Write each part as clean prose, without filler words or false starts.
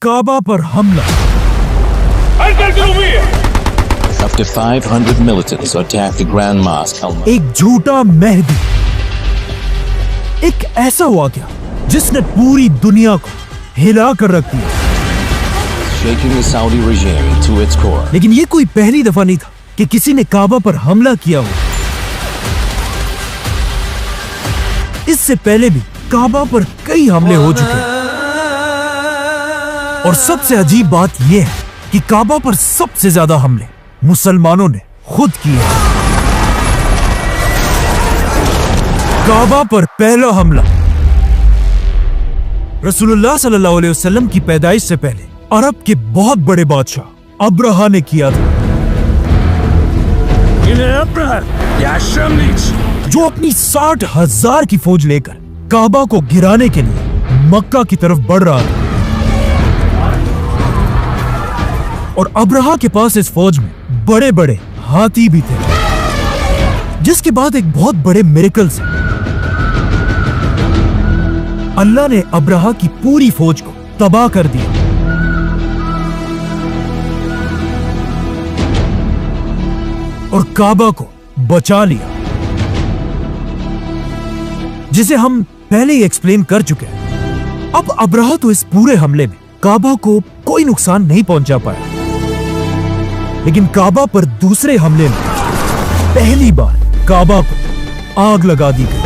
काबा पर हमला। Up to 500 militants attacked the Grand Mosque. एक झूठा मेहदी, एक ऐसा वाकया जिसने पूरी दुनिया को हिला कर रख दिया, Shaking the Saudi regime to its core. लेकिन ये कोई पहली दफा नहीं था कि किसी ने काबा पर हमला किया हो। इससे पहले भी काबा पर कई हमले हो चुके हैं, और सबसे अजीब बात यह है कि काबा पर सबसे ज्यादा हमले मुसलमानों ने खुद किए हैं। काबा पर पहला हमला रसूलुल्लाह सल्लल्लाहु अलैहि वसल्लम की पैदाइश से पहले अरब के बहुत बड़े बादशाह अब्राहा ने किया था, जो अपनी 60,000 की फौज लेकर काबा को गिराने के लिए मक्का की तरफ बढ़ रहा था। और अब्राहा के पास इस फौज में बड़े बड़े हाथी भी थे, जिसके बाद एक बहुत बड़े मिरेकल से अल्लाह ने अब्राहा की पूरी फौज को तबाह कर दिया। और काबा को बचा लिया, जिसे हम पहले ही एक्सप्लेन कर चुके हैं। अब अब्राहा तो इस पूरे हमले में काबा को कोई नुकसान नहीं पहुंचा पाया, लेकिन काबा पर दूसरे हमले में पहली बार काबा को आग लगा दी गई।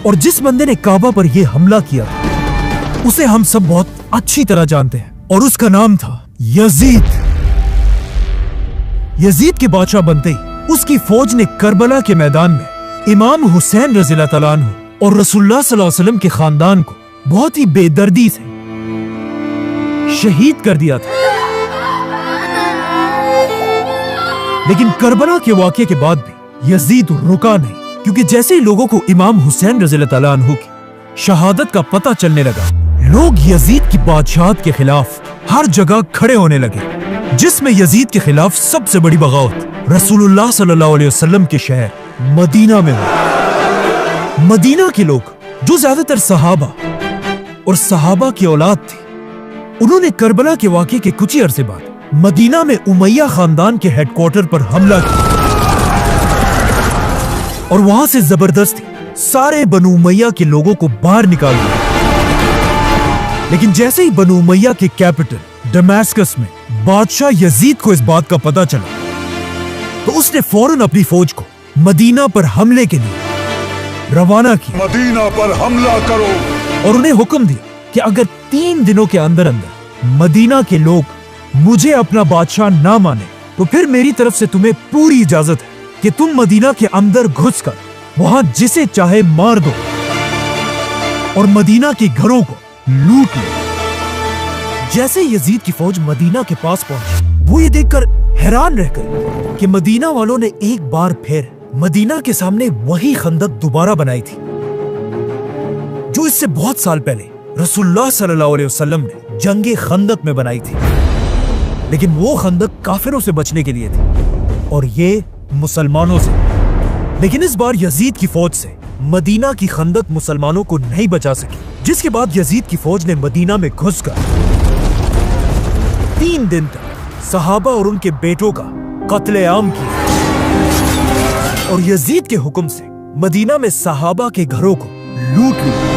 और जिस बंदे ने काबा पर यह हमला किया उसे हम सब बहुत अच्छी तरह जानते हैं, और उसका नाम था यजीद। यजीद के बादशाह बनते ही उसकी फौज ने करबला के मैदान में इमाम हुसैन रज़ियल्लाहु तआला अन्हु और रसूलुल्लाह सल्लल्लाहु अलैहि वसल्लम के खानदान को बहुत ही बेदर्दी से शहीद कर दिया था। लेकिन करबला के वाक़ये के बाद भी यजीद रुका नहीं, क्योंकि जैसे ही लोगों को इमाम हुसैन रज़ियल्लाहु तआला अन्हु की शहादत का पता चलने लगा, लोग यजीद की बादशाहत के खिलाफ हर जगह खड़े होने लगे, जिसमें यजीद के खिलाफ सबसे बड़ी बगावत रसूलुल्लाह सल्लल्लाहु अलैहि वसल्लम के शहर मदीना में हुई। मदीना के लोग, जो ज्यादातर सहाबा और सहाबा की औलाद थे, उन्होंने करबला के वाक़ये के कुछ ही अरसे बाद मदीना में उमैया खानदान के हेडक्वार्टर पर हमला किया और वहां से जबरदस्ती सारे बनु उमैया के लोगों को बाहर निकाल दिया। लेकिन जैसे ही बनु उमैया के कैपिटल दमास्कस में बादशाह यजीद को इस बात का पता चला, तो उसने फौरन अपनी फौज को मदीना पर हमले के लिए रवाना किया। मदीना पर हमला करो। और उन्हें हुक्म दिया कि अगर 3 दिनों के अंदर अंदर मदीना के लोग मुझे अपना बादशाह ना माने, तो फिर मेरी तरफ से तुम्हें पूरी इजाजत है कि तुम मदीना के अंदर घुसकर वहां जिसे चाहे मार दो और मदीना के घरों को लूट लो। जैसे यजीद की फौज मदीना के पास पहुंची, वो ये देखकर हैरान रह गए कि मदीना वालों ने एक बार फिर मदीना के सामने वही खंदक दोबारा बनाई थी, जो इससे बहुत साल पहले रसूलुल्लाह सल्लल्लाहु अलैहि वसल्लम ने जंगे खंदक में बनाई थी। लेकिन वो खंदक काफिरों से बचने के लिए थी और ये मुसलमानों से। लेकिन इस बार यजीद की फौज से मदीना की खंदक मुसलमानों को नहीं बचा सकी, जिसके बाद यजीद की फौज ने मदीना में घुसकर 3 दिन तक सहाबा और उनके बेटों का कत्ले-आम किया। और यजीद के हुक्म से मदीना में सहाबा के घरों को लूट लिया।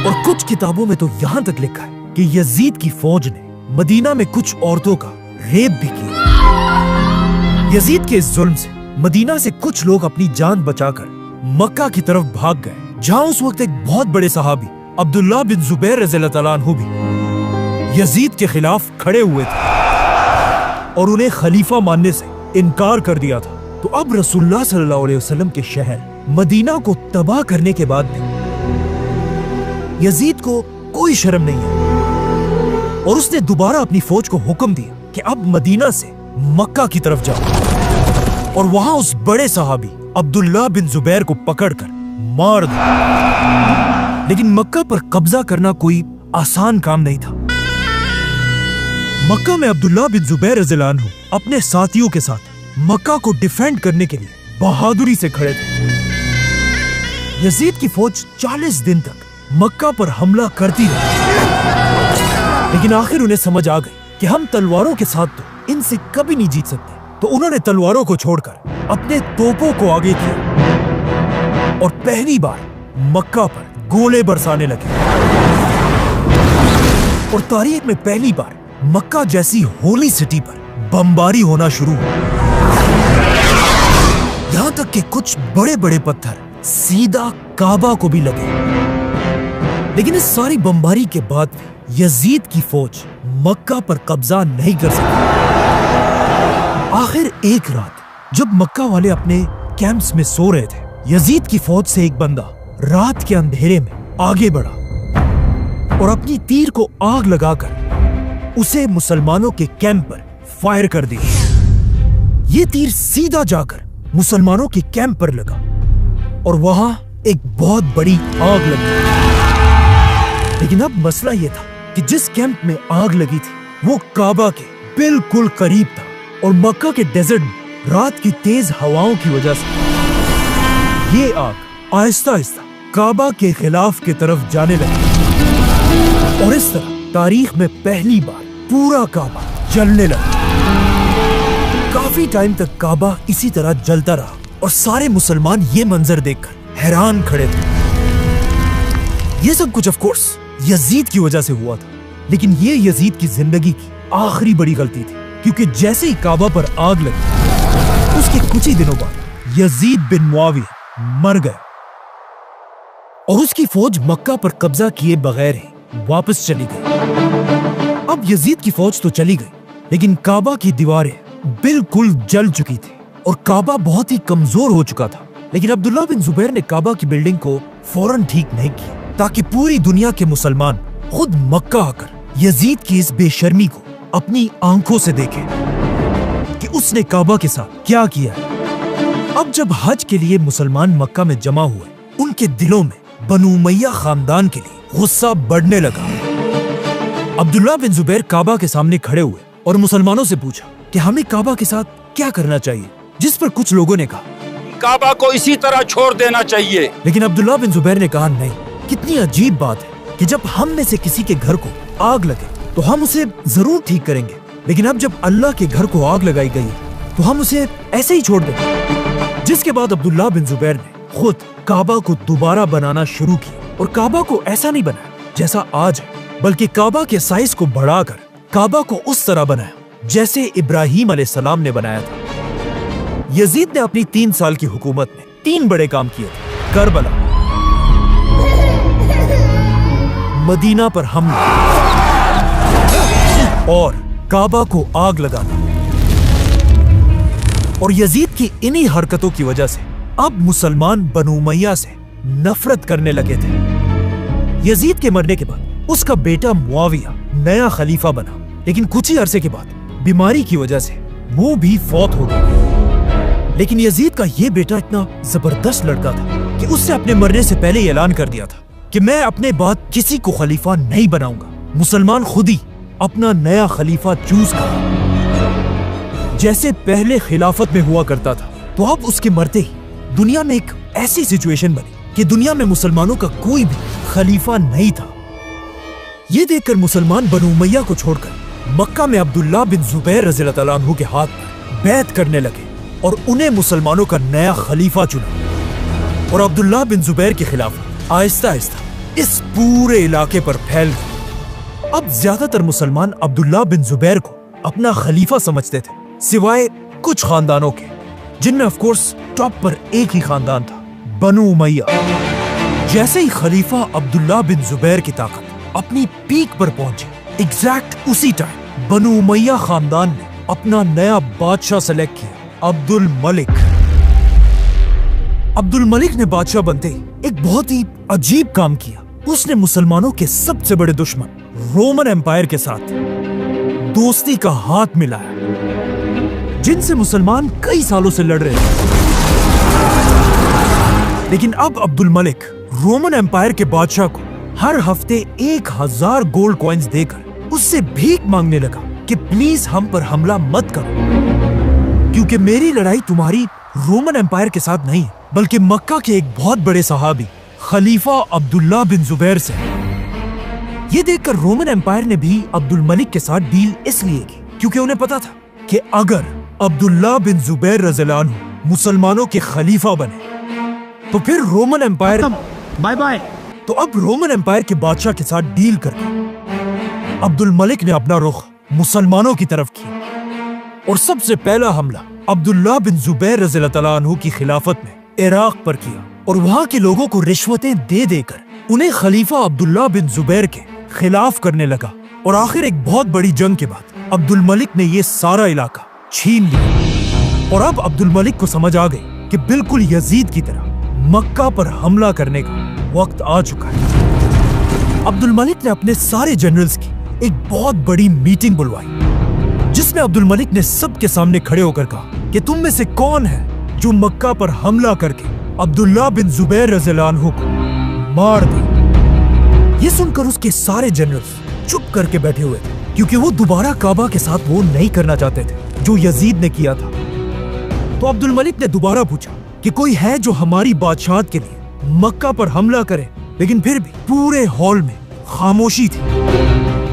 और कुछ किताबों में तो यहां तक लिखा है कि यजीद की फौज ने मदीना में कुछ औरतों का रेप भी किया। यजीद के इस जुल्म से मदीना से कुछ लोग अपनी जान बचाकर मक्का की तरफ भाग गए, जहां उस वक्त एक बहुत बड़े सहाबी अब्दुल्लाह बिन जुबैर रज़ियल्लाहु तआला अन्हु भी यजीद के खिलाफ खड़े हुए थे और उन्हें खलीफा मानने से इनकार कर दिया था। तो अब रसूलुल्लाह सल्लल्लाहु अलैहि वसल्लम के शहर मदीना को तबाह करने के बाद भी यजीद को कोई शर्म नहीं है और उसने दोबारा अपनी फौज को हुक्म दिया कि अब मदीना से मक्का की तरफ जाओ और वहां उस बड़े सहाबी अब्दुल्लाह बिन जुबैर को पकड़कर मार दो। लेकिन मक्का पर कब्जा करना कोई आसान काम नहीं था। मक्का में अब्दुल्लाह बिन जुबैर रज़ियल्लाहु अन्हु अपने साथियों के साथ मक्का को डिफेंड करने के लिए बहादुरी से खड़े थे। यजीद की फौज 40 दिन तक मक्का पर हमला करती रही, लेकिन आखिर उन्हें समझ आ गई कि हम तलवारों के साथ तो इनसे कभी नहीं जीत सकते। तो उन्होंने तलवारों को छोड़कर अपने तोपों को आगे किया और पहली बार मक्का पर गोले बरसाने लगे। और तारीख में पहली बार मक्का जैसी होली सिटी पर बमबारी होना शुरू हुआ। यहां तक कि कुछ बड़े बड़े पत्थर सीधा काबा को भी लगे। लेकिन इस सारी बमबारी के बाद भी यजीद की फौज मक्का पर कब्जा नहीं कर सकी। आखिर एक रात जब मक्का वाले अपने कैंप्स में सो रहे थे, यजीद की फौज से एक बंदा रात के अंधेरे में आगे बढ़ा और अपनी तीर को आग लगाकर उसे मुसलमानों के कैंप पर फायर कर दिया। ये तीर सीधा जाकर मुसलमानों के कैंप पर लगा और वहां एक बहुत बड़ी आग लगी। लेकिन अब मसला यह था कि जिस कैंप में आग लगी थी वो काबा के बिल्कुल करीब था और मक्का के डेजर्ट में रात की तेज हवाओं की वजह से ये आग आहिस्ता आहिस्ता काबा के खिलाफ की तरफ जाने लगी और इस तरह तारीख में पहली बार पूरा काबा जलने लगा। काफी टाइम तक काबा इसी तरह जलता रहा और सारे मुसलमान ये मंजर देखकर हैरान खड़े थे। ये सब कुछ ऑफ कोर्स यजीद की वजह से हुआ था, लेकिन ये यजीद की जिंदगी की आखिरी बड़ी गलती थी, क्योंकि जैसे ही काबा पर आग लगी उसके कुछ ही दिनों बाद यजीद बिन मुआविया मर गया और उसकी फौज मक्का पर कब्जा किए बगैर ही वापस चली गई। अब यजीद की फौज तो चली गई, लेकिन काबा की दीवारें बिल्कुल जल चुकी थी और काबा बहुत ही कमजोर हो चुका था। लेकिन अब्दुल्ला बिन जुबैर ने काबा की बिल्डिंग को फौरन ठीक नहीं किया ताकि पूरी दुनिया के मुसलमान खुद मक्का आकर यजीद की इस बेशर्मी को अपनी आंखों से देखें कि उसने काबा के साथ क्या किया है। अब जब हज के लिए मुसलमान मक्का में जमा हुए, उनके दिलों में बनु उमैया खानदान के लिए गुस्सा बढ़ने लगा। अब्दुल्ला बिन जुबैर काबा के सामने खड़े हुए और मुसलमानों से पूछा कि हमें काबा के साथ क्या करना चाहिए, जिस पर कुछ लोगों ने कहा काबा को इसी तरह छोड़ देना चाहिए। लेकिन अब्दुल्ला बिन जुबैर ने कहा नहीं, कितनी अजीब बात है कि जब हम में से किसी के घर को आग लगे तो हम उसे जरूर ठीक करेंगे, लेकिन अब जब अल्लाह के घर को आग लगाई गई तो हम उसे ऐसे ही छोड़ देंगे। जिसके बाद अब्दुल्ला बिन जुबैर ने खुद काबा को दोबारा बनाना शुरू किया और काबा को ऐसा नहीं बनाया जैसा आज है, बल्कि काबा के साइज को बढ़ाकर काबा को उस तरह बनाया जैसे इब्राहिम अलैहिस्सलाम ने बनाया था। यजीद ने अपनी 3 साल की हुकूमत में 3 बड़े काम किए थे: करबला, मदीना पर हमला और काबा को आग लगाना। और यजीद की इन्हीं हरकतों की वजह से अब मुसलमान बनु उमैया से नफरत करने लगे थे। यजीद के मरने के बाद उसका बेटा मुआविया नया खलीफा बना, लेकिन कुछ ही अरसे के बाद बीमारी की वजह से वो भी फौत हो गया। लेकिन यजीद का ये बेटा इतना जबरदस्त लड़का था कि उसने अपने मरने से पहले ऐलान कर दिया था कि मैं अपने बाद किसी को खलीफा नहीं बनाऊंगा, मुसलमान खुद ही अपना नया खलीफा चूज करें। जैसे पहले खिलाफत में हुआ करता था, तो अब उसके मरते ही दुनिया में एक ऐसी सिचुएशन बनी कि दुनिया में मुसलमानों का कोई भी खलीफा नहीं था। ये देखकर मुसलमान बनु उमैया को छोड़कर मक्का में अब्दुल्ला बिन जुबैर रज़ियल्लाहु तआला अन्हु के हाथ पर बैत करने लगे और उन्हें मुसलमानों का नया खलीफा चुना। और अब्दुल्ला बिन जुबैर के खिलाफ आहिस्ता आहिस्ता इस पूरे इलाके पर फैल गई। अब ज्यादातर मुसलमान अब्दुल्ला बिन जुबैर को अपना खलीफा समझते थे, सिवाय कुछ खानदानों के, जिनमें ऑफ कोर्स टॉप पर एक ही खानदान था, बनु उमैया। जैसे ही खलीफा अब्दुल्ला बिन जुबैर की ताकत अपनी पीक पर पहुंची, एग्जैक्ट उसी टाइम बनु उमैया खानदान ने अपना नया बादशाह सेलेक्ट किया, अब्दुल मलिक। अब्दुल मलिक ने बादशाह बनते ही एक बहुत ही अजीब काम किया। उसने मुसलमानों के सबसे बड़े दुश्मन रोमन एम्पायर के साथ दोस्ती का हाथ मिलाया, जिनसे मुसलमान कई सालों से लड़ रहे थे। लेकिन अब अब्दुल मलिक रोमन एम्पायर के बादशाह को हर हफ्ते 1000 गोल्ड कॉइन्स देकर उससे भीख मांगने लगा कि प्लीज हम पर हमला मत करो, क्योंकि मेरी लड़ाई तुम्हारी रोमन एम्पायर के साथ नहीं है, बल्कि मक्का के एक बहुत बड़े सहाबी खलीफा अब्दुल्ला बिन जुबैर से। یہ دیکھ کر رومن ایمپائر نے بھی عبد الملک کے ساتھ ڈیل اس لیے کی کیونکہ انہیں پتا تھا کہ اگر عبداللہ بن زبیر رضی اللہ عنہ مسلمانوں کے خلیفہ بنے تو پھر رومن ایمپائر بائے بائے. تو اب رومن ایمپائر کے بادشاہ کے ساتھ ڈیل کر کے عبد الملک نے اپنا رخ مسلمانوں کی طرف کیا اور سب سے پہلا حملہ عبداللہ بن زبیر رضی اللہ عنہ کی خلافت میں عراق پر کیا اور وہاں کے لوگوں کو رشوتیں دے دے کر انہیں خلیفہ عبداللہ بن زبیر کے خلاف کرنے لگا اور آخر ایک بہت بڑی جنگ کے بعد عبد الملک نے یہ سارا علاقہ چھین لیا اور اب عبد الملک کو سمجھ آ گئی کہ بالکل یزید کی طرح مکہ پر حملہ کرنے کا وقت آ چکا ہے. عبد الملک نے اپنے سارے جنرلز کی ایک بہت بڑی میٹنگ بلوائی جس میں عبد الملک نے سب کے سامنے کھڑے ہو کر کہا کہ تم میں سے کون ہے جو مکہ پر حملہ کر کے عبداللہ بن زبیر رضی اللہ عنہ کو مار دے. یہ سن کر اس کے سارے جنرلز چپ کر کے بیٹھے ہوئے تھے کیونکہ وہ دوبارہ کعبہ کے ساتھ وہ نہیں کرنا چاہتے تھے جو یزید نے کیا تھا. تو عبد الملک نے دوبارہ پوچھا کہ کوئی ہے جو ہماری بادشاہت کے لیے مکہ پر حملہ کرے, لیکن پھر بھی پورے ہال میں خاموشی تھی.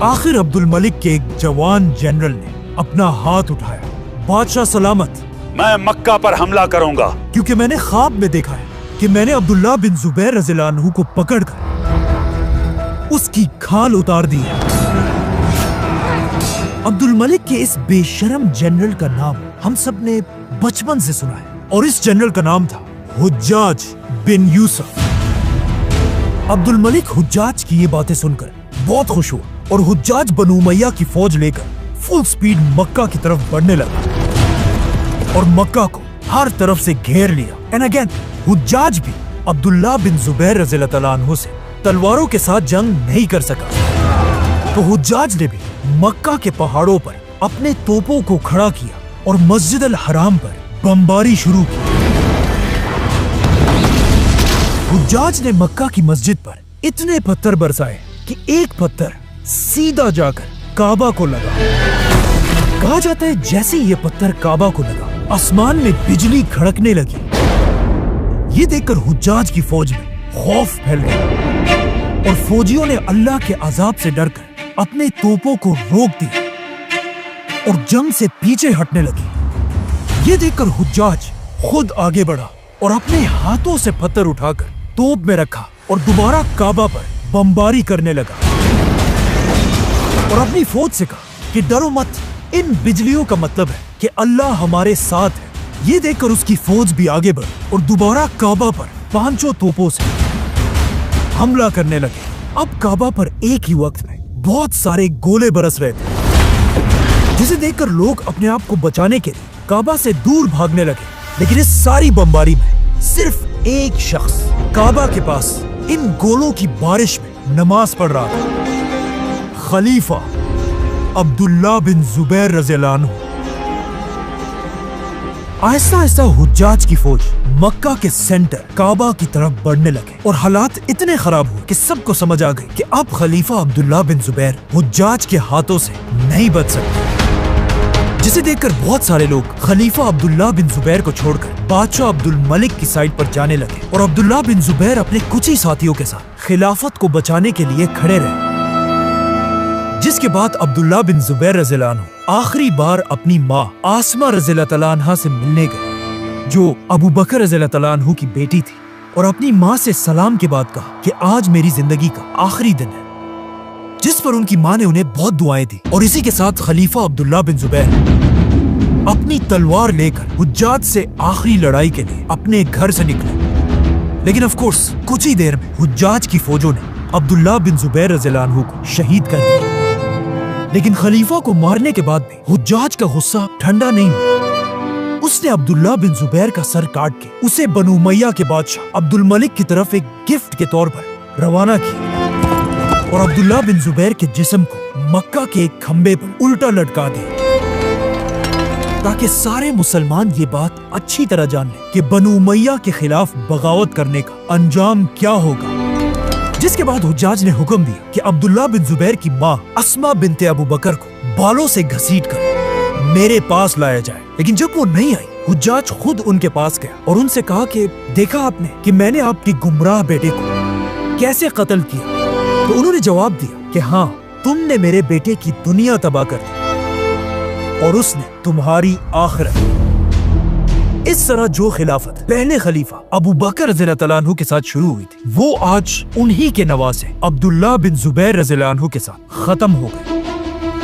آخر عبد الملک کے ایک جوان جنرل نے اپنا ہاتھ اٹھایا. بادشاہ سلامت, میں مکہ پر حملہ کروں گا کیونکہ میں نے خواب میں دیکھا ہے کہ میں نے عبداللہ بن زبیر رضی اللہ عنہ کو پکڑ کر اس کی کھال اتار دی ہے. عبد الملک کے اس بے شرم جنرل کا نام ہم سب نے بچپن سے سنا ہے اور اس جنرل کا نام تھا حجاج بن یوسف. عبد الملک حجاج کی یہ باتیں سن کر بہت خوش ہوا اور حجاج بنو امیہ کی فوج لے کر فل سپیڈ مکہ کی طرف بڑھنے لگا اور مکہ کو ہر طرف سے گھیر لیا. اینڈ اگین حجاج بھی عبداللہ بن زبیر رضی اللہ عنہ سے تلواروں کے ساتھ جنگ نہیں کر سکا تو حجاج نے بھی مکہ کے پہاڑوں پر اپنے توپوں کو کھڑا کیا اور مسجد الحرام پر بمباری شروع کی. حجاج نے مکہ کی مسجد پر اتنے پتھر برسائے کہ ایک پتھر سیدھا جا کر کعبہ کو لگا. کہا جاتا ہے جیسے یہ پتھر کعبہ کو لگا آسمان میں بجلی کھڑکنے لگی. یہ دیکھ کر حجاج کی فوج میں خوف پھیل گیا اور فوجیوں نے اللہ کے عذاب سے ڈر کر اپنے توپوں کو روک دیا اور جنگ سے پیچھے ہٹنے لگے. یہ دیکھ کر حجاج خود آگے بڑھا اور اپنے ہاتھوں سے پتھر اٹھا کر توپ میں رکھا اور دوبارہ کعبہ پر بمباری کرنے لگا اور اپنی فوج سے کہا کہ ڈرو مت, ان بجلیوں کا مطلب ہے کہ اللہ ہمارے ساتھ ہے. یہ دیکھ کر اس کی فوج بھی آگے بڑھی اور دوبارہ کعبہ پر 5 توپوں سے حملہ کرنے لگے. اب کعبہ پر ایک ہی وقت میں بہت سارے گولے برس رہے تھے جسے دیکھ کر لوگ اپنے آپ کو بچانے کے لیے کعبہ سے دور بھاگنے لگے. لیکن اس ساری بمباری میں صرف ایک شخص کعبہ کے پاس ان گولوں کی بارش میں نماز پڑھ رہا تھا, خلیفہ عبداللہ بن زبیر رضی اللہ عنہ. آہستہ آہستہ حجاج کی فوج مکہ کے سینٹر کعبہ کی طرف بڑھنے لگے اور حالات اتنے خراب ہوئے کہ سب کو سمجھ آ گئی کہ اب خلیفہ عبداللہ بن زبیر حجاج کے ہاتھوں سے نہیں بچ سکتے. جسے دیکھ کر بہت سارے لوگ خلیفہ عبداللہ بن زبیر کو چھوڑ کر بادشاہ عبد الملک کی سائڈ پر جانے لگے اور عبداللہ بن زبیر اپنے کچھ ہی ساتھیوں کے ساتھ خلافت کو بچانے کے لیے کھڑے رہے. جس کے بعد عبداللہ بن زبیر رضی اللہ عنہ آخری بار اپنی ماں آسمہ رضی اللہ عنہا سے ملنے گئے جو ابو بکر رضی اللہ عنہ کی بیٹی تھی اور اپنی ماں سے سلام کے بعد کہا کہ آج میری زندگی کا آخری دن ہے, جس پر ان کی ماں نے انہیں بہت دعائیں دی. اور اسی کے ساتھ خلیفہ عبداللہ بن زبیر اپنی تلوار لے کر حجاج سے آخری لڑائی کے لیے اپنے گھر سے نکلے. لیکن آف کورس کچھ ہی دیر میں حجاج کی فوجوں نے عبداللہ بن زبیر رضی اللہ عنہ کو شہید کر دیا. لیکن خلیفہ کو مارنے کے بعد بھی حجاج کا غصہ ٹھنڈا نہیں ہوا. اس نے عبداللہ بن زبیر کا سر کاٹ کے اسے بنو امیہ کے بادشاہ عبد الملک کی طرف ایک گفٹ کے طور پر روانہ کیا اور عبداللہ بن زبیر کے جسم کو مکہ کے ایک کھمبے پر الٹا لٹکا دیا تاکہ سارے مسلمان یہ بات اچھی طرح جان لیں کہ بنو امیہ کے خلاف بغاوت کرنے کا انجام کیا ہوگا. جس کے بعد حجاج نے حکم دیا کہ عبداللہ بن زبیر کی ماں اسمہ بنت ابو بکر کو بالوں سے گھسیٹ کر میرے پاس لایا جائے. لیکن جب وہ نہیں آئی حجاج خود ان کے پاس گیا اور ان سے کہا کہ دیکھا آپ نے کہ میں نے آپ کے گمراہ بیٹے کو کیسے قتل کیا तो उन्होंने जवाब दिया कि हाँ, तुमने मेरे बेटे की दुनिया तबाह कर दी और उसने तुम्हारी आखिरत। इस तरह जो खिलाफत पहले खलीफा अबू बकर रज़ियल्लाहु तआला अन्हु के साथ शुरू हुई थी, वो आज उन्हीं के नवासे अब्दुल्लाह बिन जुबैर रज़ियल्लाहु अन्हु के साथ खत्म हो गई।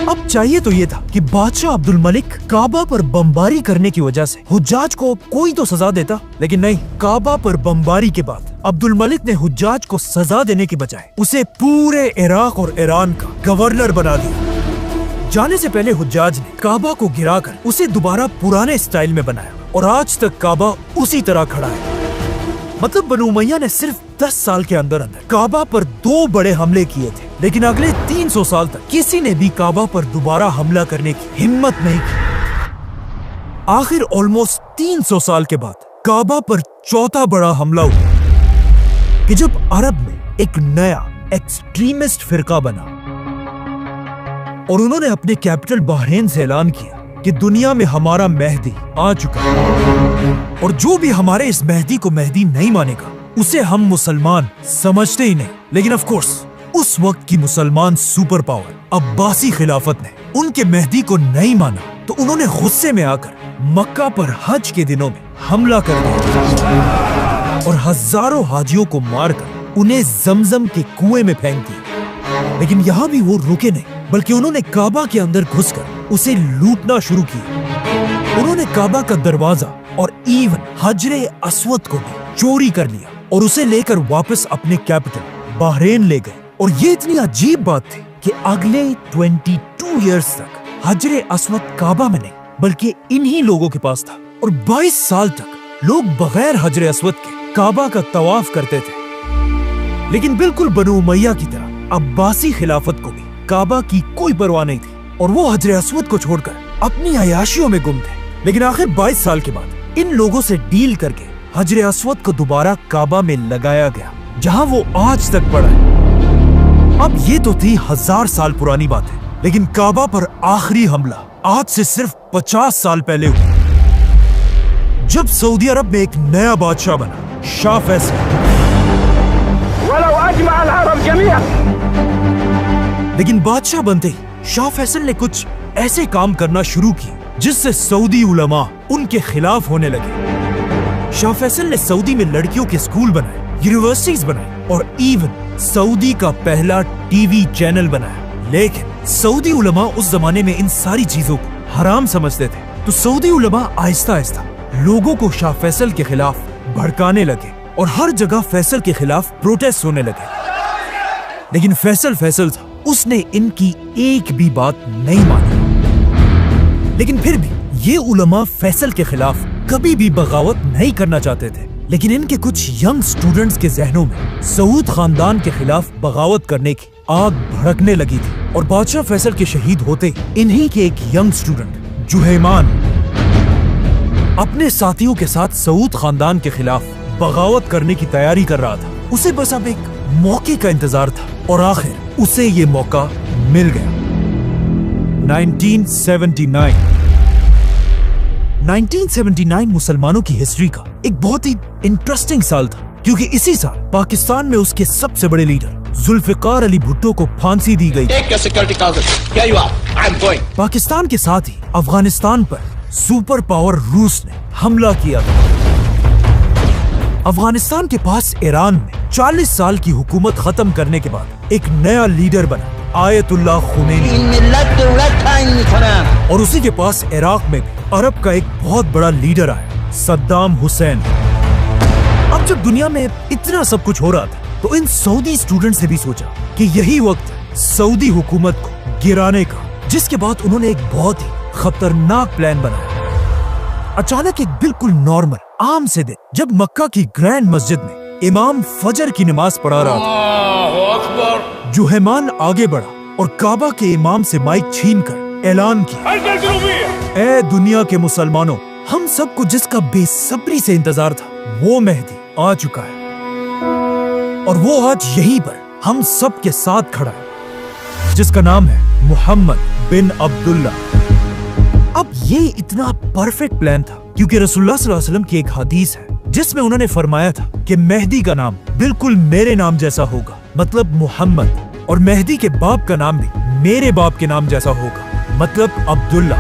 अब चाहिए तो ये था कि बादशाह अब्दुल मलिक काबा पर बमबारी करने की वजह से हुज्जाज को कोई तो सजा देता, लेकिन नहीं, काबा पर बमबारी के बाद अब्दुल मलिक ने हुज्जाज को सजा देने की बजाय उसे पूरे इराक और ईरान का गवर्नर बना दिया। जाने से पहले हुज्जाज ने काबा को गिराकर उसे दोबारा पुराने स्टाइल में बनाया और आज तक काबा उसी तरह खड़ा है। मतलब बनु उमय्या ने सिर्फ 10 साल के अंदर अंदर काबा पर 2 बड़े हमले किए थे, लेकिन अगले 300 साल तक किसी ने भी काबा पर दोबारा हमला करने की हिम्मत नहीं की। आखिर ऑलमोस्ट 300 साल के बाद काबा पर चौथा बड़ा हमला हुआ कि जब अरब में एक नया एक्सट्रीमिस्ट फिरका बना और उन्होंने अपने कैपिटल बहरीन से ऐलान किया कि दुनिया में हमारा मेहदी आ चुका है और जो भी हमारे इस मेहदी को मेहदी नहीं मानेगा उसे हम मुसलमान समझते ही नहीं। लेकिन ऑफ कोर्स उस वक्त की मुसलमान सुपर पावर अब्बासी खिलाफत ने उनके मेहदी को नहीं माना, तो उन्होंने गुस्से में आकर मक्का पर हज के दिनों में हमला कर दिया और हजारों हाजियों को मारकर उन्हें जमजम के कुएं में फेंक दिया। लेकिन यहाँ भी वो रुके नहीं, बल्कि उन्होंने काबा के अंदर घुसकर उसे लूटना शुरू किया। उन्होंने काबा का दरवाजा और इवन हजरे अस्वद को भी चोरी कर लिया और उसे लेकर वापस अपने कैपिटल बहरीन ले गए। और ये इतनी अजीब बात थी कि अगले 22 इयर्स तक हजरे अस्वद काबा में नहीं बल्कि इन्हीं लोगों के पास था और 22 साल तक लोग बगैर हजरे अस्वद के काबा का तवाफ करते थे। लेकिन बिल्कुल बनु उमय्या की तरह अब्बासी खिलाफत को भी काबा की कोई परवाह नहीं थी और वो हजरे अस्वद को छोड़कर अपनी अयाशियों में गुम थे। लेकिन आखिर 22 साल के बाद इन लोगों से डील करके हजरे अस्वद को दोबारा काबा में लगाया गया, जहां वो आज तक पड़ा है। अब ये तो थी 1000 साल पुरानी बात है, लेकिन काबा पर आखिरी हमला आज से सिर्फ 50 साल पहले हुआ, जब सऊदी अरब में एक नया बादशाह बना, शाह फैसल। लेकिन बादशाह बनते ही शाह फैसल ने कुछ ऐसे काम करना शुरू किए जिससे सऊदी उलमा उनके खिलाफ होने लगे। शाह फैसल ने सऊदी में लड़कियों के स्कूल बनाए, यूनिवर्सिटीज बनाई और इवन सऊदी का पहला टीवी चैनल बनाया। लेकिन सऊदी उलमा उस जमाने में इन सारी चीजों को हराम समझते थे, तो सऊदी उलमा आहिस्ता आहिस्ता लोगों को शाह फैसल के खिलाफ भड़काने लगे और हर जगह फैसल के खिलाफ प्रोटेस्ट होने लगे। लेकिन फैसल था, उसने इनकी एक भी बात नहीं मानी। लेकिन फिर भी ये उलमा फैसल के खिलाफ कभी भी बगावत नहीं करना चाहते थे। लेकिन इनके कुछ यंग स्टूडेंट्स के जहनों में सऊद खानदान के खिलाफ बगावत करने की आग भड़कने लगी थी और बादशाह फैसल के शहीद होते इन्हीं के एक यंग स्टूडेंट जुहैमान अपने साथियों के साथ सऊद खानदान के खिलाफ बगावत करने की तैयारी कर रहा था। उसे बस अब एक मौके का इंतजार था और आखिर उसे ये मौका मिल गया। 1979 मुसलमानों की हिस्ट्री का एक बहुत ही इंटरेस्टिंग साल था, क्योंकि इसी साल पाकिस्तान में उसके सबसे बड़े लीडर जुल्फिकार अली भुट्टो को फांसी दी गई। पाकिस्तान के साथ ही अफगानिस्तान पर सुपर पावर रूस ने हमला किया था। अफगानिस्तान के पास ईरान में 40 साल की हुकूमत खत्म करने के बाद एक नया लीडर बना, आयतुल्लाह खुमैनी। और उसी के पास इराक में भी अरब का एक बहुत बड़ा लीडर आया, सद्दाम हुसैन। अब जब दुनिया में इतना सब कुछ हो रहा था, तो इन सऊदी स्टूडेंट्स ने भी सोचा कि यही वक्त है सऊदी हुकूमत को गिराने का, जिसके बाद उन्होंने एक बहुत ही खतरनाक प्लान बनाया। अचानक एक बिल्कुल नॉर्मल आम से दिन, जब मक्का की ग्रैंड मस्जिद में इमाम फजर की नमाज पढ़ा रहा था, जुहैमान आगे बढ़ा और काबा के इमाम से माइक छीनकर ऐलान किया, ए दुनिया के मुसलमानों, हम सबको जिसका बेसब्री से इंतजार था, वो मेहदी आ चुका है और वो आज यहीं पर हम सब के साथ खड़ा है, जिसका नाम है मुहम्मद बिन अब्दुल्ला। अब ये इतना परफेक्ट प्लान था क्योंकि रसूलुल्लाह सल्लल्लाहु अलैहि वसल्लम की एक हदीस है जिसमें उन्होंने फरमाया था कि मेहदी का नाम बिल्कुल मेरे नाम जैसा होगा, मतलब मुहम्मद। और मेहदी के बाप का नाम भी मेरे बाप के नाम जैसा होगा, मतलब अब्दुल्ला।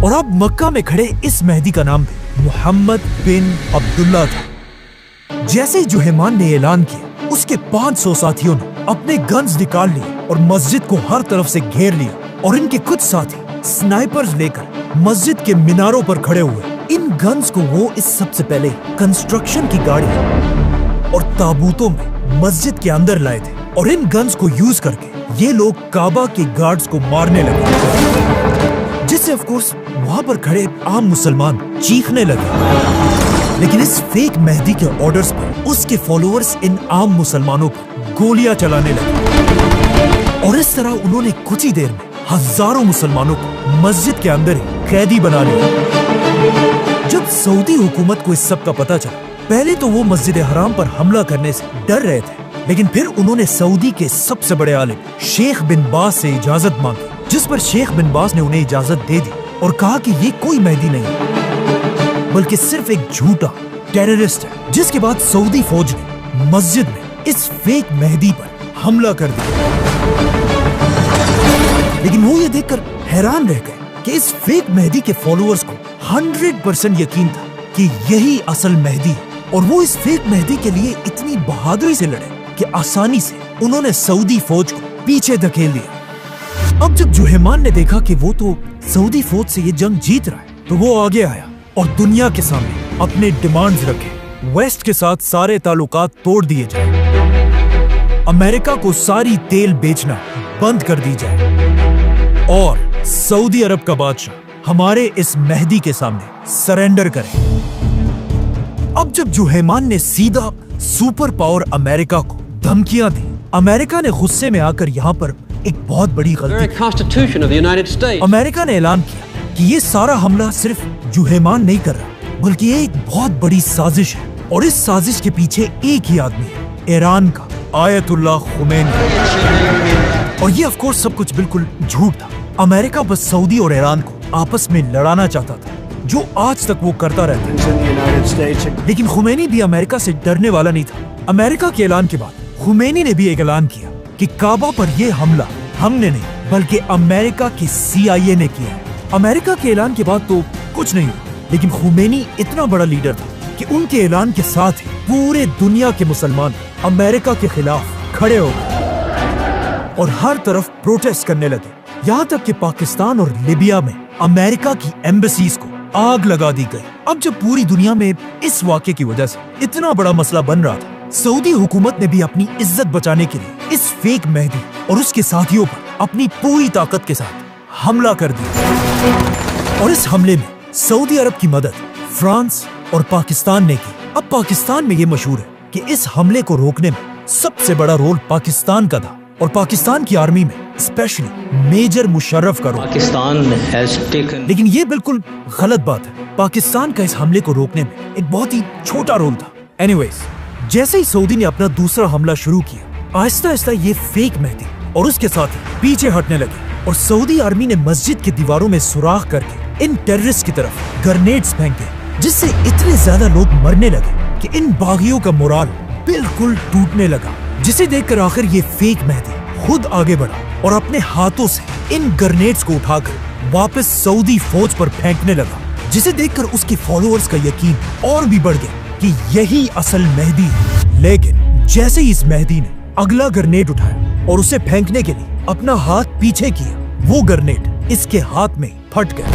और अब मक्का में खड़े इस मेहदी का नाम भी मोहम्मद बिन अब्दुल्ला था। जैसे ही जुहैमान ने ऐलान किया, उसके 500 साथियों ने अपने गन्स निकाल लिए और मस्जिद को हर तरफ से घेर लिया और इनके कुछ साथी स्नाइपर्स लेकर मस्जिद के मीनारों पर खड़े हुए। इन गन्स को वो इस सबसे पहले कंस्ट्रक्शन की गाड़ी और ताबूतों में मस्जिद के अंदर लाए थे और इन गन्स को यूज करके ये लोग काबा के गार्ड्स को मारने लगे, जिससे ऑफ कोर्स वहां पर खड़े आम मुसलमान चीखने लगे। लेकिन इस फेक मेहदी के ऑर्डर्स पर उसके फॉलोअर्स इन आम मुसलमानों पर गोलियां चलाने लगे और इस तरह उन्होंने कुछ ही देर में हजारों मुसलमानों को मस्जिद के अंदर ही कैदी बना लिया। जब सऊदी हुकूमत को इस सब का पता चला, पहले तो वो मस्जिद हराम पर हमला करने से डर रहे थे, लेकिन फिर उन्होंने सऊदी के सबसे बड़े आलिम शेख बिन बाज से इजाजत मांगी, जिस पर शेख बिन बाज ने उन्हें इजाजत दे दी और कहा कि ये कोई मेहदी नहीं बल्कि सिर्फ एक झूठा टेररिस्ट है। जिसके बाद सऊदी फौज ने मस्जिद में इस फेक मेहदी पर हमला कर दिया। लेकिन वो ये देखकर हैरान रह गए कि इस फेक मेहदी के फॉलोअर्स को 100% यकीन था कि यही असल मेहदी है और वो इस फेक मेहदी के लिए इतनी बहादुरी से लड़े कि आसानी से उन्होंने सऊदी फौज को पीछे धकेल दिया। अब जब जुहैमान ने देखा कि वो तो सऊदी फौज से ये जंग जीत रहा है, तो वो आगे आया और दुनिया के सामने अपने डिमांड्स रखे। वेस्ट के साथ सारे ताल्लुकात तोड़ दिए जाए, अमेरिका को सारी तेल बेचना बंद कर दी जाए और सऊदी अरब का बादशाह हमारे इस मेहदी के सामने सरेंडर करे। अब जब जुहैमान ने सीधा सुपर पावर अमेरिका को धमकियां दी, अमेरिका ने गुस्से में आकर यहाँ पर एक बहुत बड़ी गलती। अमेरिका ने ऐलान किया कि ये सारा हमला सिर्फ जुहैमान नहीं कर रहा, बल्कि ये एक बहुत बड़ी साजिश है और इस साजिश के पीछे एक ही आदमी है, ईरान का आयतुल्लाह खुमैनी। और ये ऑफ कोर्स सब कुछ बिल्कुल झूठ था। अमेरिका बस सऊदी और ईरान को आपस में लड़ाना चाहता था, जो आज तक वो करता रहता है। लेकिन खुमैनी भी अमेरिका से डरने वाला नहीं था। अमेरिका के ऐलान के बाद खुमैनी ने भी एक ऐलान किया कि काबा पर यह हमला हमने नहीं बल्कि अमेरिका की CIA ने किया है। अमेरिका के ऐलान के बाद तो कुछ नहीं हुआ, लेकिन खुमैनी इतना बड़ा लीडर था कि उनके ऐलान के साथ ही पूरे दुनिया के मुसलमान अमेरिका के खिलाफ खड़े हो गए और हर तरफ प्रोटेस्ट करने लगे। यहाँ तक कि पाकिस्तान और लीबिया में अमेरिका की एम्बेसीज को आग लगा दी गई। अब जब पूरी दुनिया में इस वाक़े की वजह से इतना बड़ा मसला बन रहा था, सऊदी हुकूमत ने भी अपनी इज्जत बचाने के लिए इस फेक मेहदी और उसके साथियों पर अपनी पूरी ताकत के साथ हमला कर दिया। और इस हमले में सऊदी अरब की मदद फ्रांस और पाकिस्तान ने की। अब पाकिस्तान में ये मशहूर है कि इस हमले को रोकने में सबसे बड़ा रोल पाकिस्तान का था और पाकिस्तान की आर्मी में स्पेशली मेजर मुशर्रफ का रोल। लेकिन ये बिल्कुल गलत बात है। पाकिस्तान का इस हमले को रोकने में एक बहुत ही छोटा रोल था। एनीवेज, जैसे ही सऊदी ने अपना दूसरा हमला शुरू किया, आहिस्ता आहिस्ता ये फेक मेहदी और उसके साथ ही पीछे हटने लगे और सऊदी आर्मी ने मस्जिद की दीवारों में सुराख करके इन टेररिस्ट की तरफ ग्रेनेड्स फेंके, जिससे इतने ज्यादा लोग मरने लगे कि इन बागियों का मोराल बिल्कुल टूटने लगा। जिसे देखकर आखिर ये फेक मेहदी खुद आगे बढ़ा और अपने हाथों से इन ग्रेनेड्स को उठाकर वापस सऊदी फौज पर फेंकने लगा, जिसे देखकर उसके फॉलोअर्स का यकीन और भी बढ़ गया कि यही असल मेहदी है। लेकिन जैसे ही इस मेहदी ने अगला ग्रेनेड उठाया और उसे फेंकने के लिए अपना हाथ पीछे किया, वो ग्रेनेड इसके हाथ में फट गया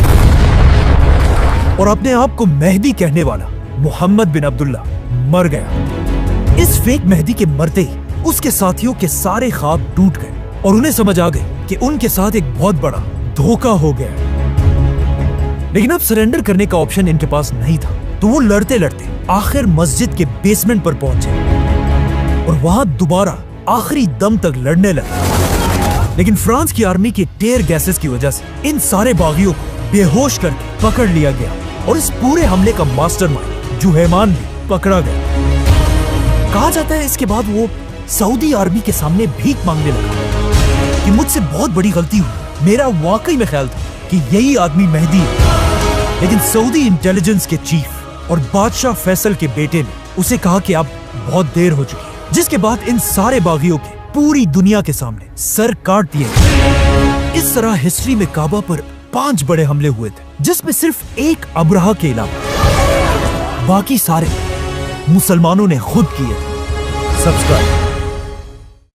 और अपने आप को मेहदी कहने वाला मोहम्मद बिन अब्दुल्ला मर गया। इस फेक मेहदी के मरते ही उसके साथियों के सारे ख्वाब टूट गए और उन्हें समझ आ गई कि उनके साथ एक बहुत बड़ा धोखा हो गया। लेकिन अब सरेंडर करने का ऑप्शन इनके पास नहीं था, तो वो लड़ते लड़ते आखिर मस्जिद के बेसमेंट पर पहुंचे और वहां दोबारा आखिरी दम तक लड़ने लगे। लेकिन फ्रांस की आर्मी के टेयर गैसेस की वजह से इन सारे बागियों को बेहोश करके पकड़ लिया गया और इस पूरे हमले का मास्टरमाइंड जुहैमान भी पकड़ा गया। कहा जाता है इसके बाद वो सऊदी आर्मी के सामने भीख मांगने लगा कि मुझसे बहुत बड़ी गलती हुई, मेरा वाकई में ख्याल था कि यही आदमी मेहदी है। लेकिन सऊदी इंटेलिजेंस के चीफ और बादशाह फैसल के बेटे ने उसे कहा कि अब बहुत देर हो चुकी है, जिसके बाद इन सारे बागियों के पूरी दुनिया के सामने सर काट दिए गए। इस तरह हिस्ट्री में काबा पर 5 बड़े हमले हुए थे, जिसमें सिर्फ एक अब्राहा के अलावा बाकी सारे मुसलमानों ने खुद किए थे। सब्सक्राइब।